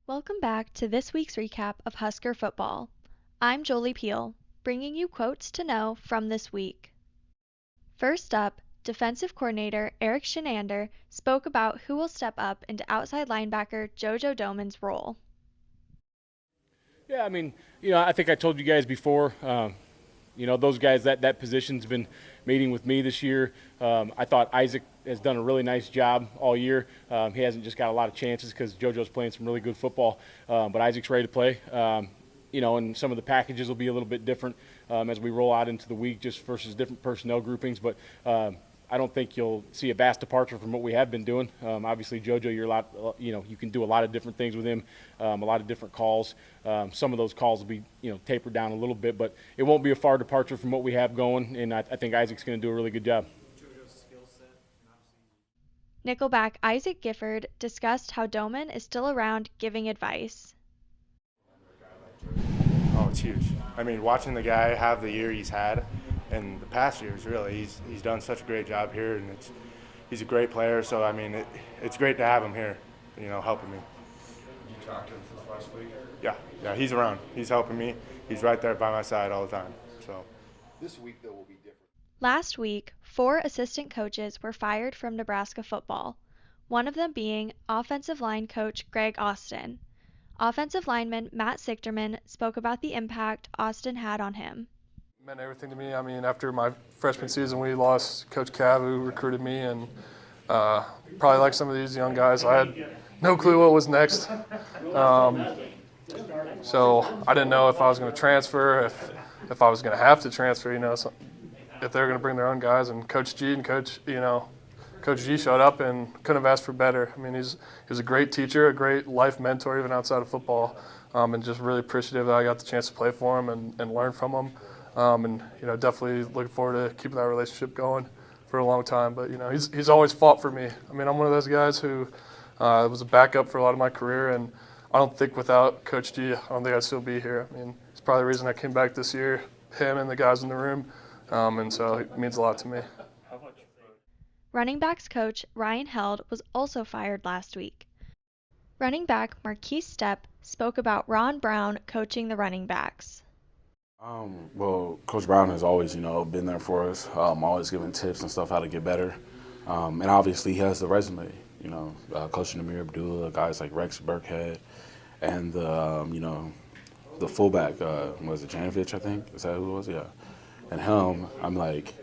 Welcome back to this week's recap of Husker football. I'm Jolie Peel, bringing you quotes to know from this week. First up, defensive coordinator Eric Shenander spoke about who will step up into outside linebacker JoJo Domann's role. Yeah, I think I told you guys before, those guys, that position's been meeting with me this year. I thought Issac has done a really nice job all year. He hasn't just got a lot of chances because JoJo's playing some really good football, but Isaac's ready to play. And some of the packages will be a little bit different as we roll out into the week just versus different personnel groupings, but I don't think you'll see a vast departure from what we have been doing. Obviously, JoJo, you can do a lot of different things with him, a lot of different calls. Some of those calls will be, tapered down a little bit, but it won't be a far departure from what we have going, and I think Isaac's going to do a really good job. Nickelback Issac Gifford discussed how Domann is still around giving advice. Oh, it's huge. Watching the guy have the year he's had in the past years, really, he's done such a great job here, and he's a great player. So it's great to have him here, helping me. You talked to him since last week? Yeah, he's around. He's helping me. He's right there by my side all the time. So this week though will be different. Last week, 4 assistant coaches were fired from Nebraska football, one of them being offensive line coach Greg Austin. Offensive lineman Matt Sichterman spoke about the impact Austin had on him. It meant everything to me. After my freshman season, we lost Coach Cav, who recruited me, and probably like some of these young guys, I had no clue what was next. So I didn't know if I was going to transfer, if I was going to have to transfer, if they were going to bring their own guys. And Coach G and Coach G showed up and couldn't have asked for better. He's a great teacher, a great life mentor, even outside of football, and just really appreciative that I got the chance to play for him and learn from him. Definitely looking forward to keeping that relationship going for a long time. But he's always fought for me. I'm one of those guys who was a backup for a lot of my career, and I don't think without Coach G, I don't think I'd still be here. It's probably the reason I came back this year, him and the guys in the room, and so it means a lot to me. Running backs coach Ryan Held was also fired last week. Running back Marquise Stepp spoke about Ron Brown coaching the running backs. Well, Coach Brown has always, been there for us, always giving tips and stuff how to get better. And obviously he has the resume, coaching Amir Abdullah, guys like Rex Burkhead, and the fullback, was it Janovich, I think? Is that who it was? Yeah. And him, I'm like,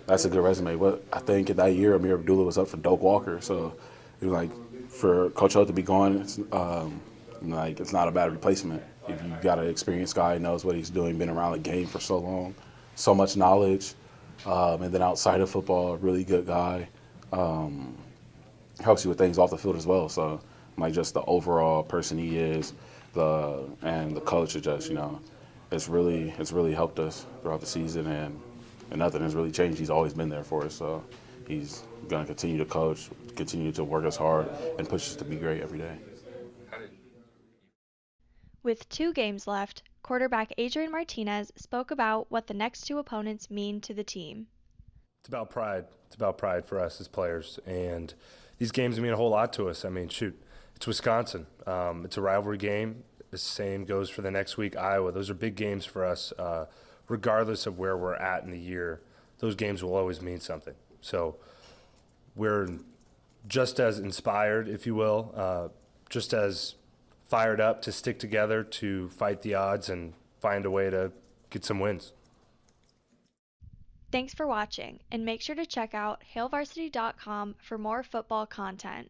that's a good resume. But I think that year Amir Abdullah was up for Doak Walker, so it was like for Coach Holt to be gone, it's not a bad replacement. If you've got an experienced guy, knows what he's doing, been around the game for so long, so much knowledge, and then outside of football, a really good guy, helps you with things off the field as well. So just the overall person he is, and the coach is just, it's really helped us throughout the season, and nothing has really changed. He's always been there for us, so he's going to continue to coach, continue to work us hard, and push us to be great every day. With 2 games left, quarterback Adrian Martinez spoke about what the next 2 opponents mean to the team. It's about pride. It's about pride for us as players, and these games mean a whole lot to us. It's Wisconsin. It's a rivalry game. The same goes for the next week, Iowa. Those are big games for us. Regardless of where we're at in the year, those games will always mean something. So we're just as inspired, if you will, just as fired up to stick together to fight the odds and find a way to get some wins. Thanks for watching, and make sure to check out hailvarsity.com for more football content.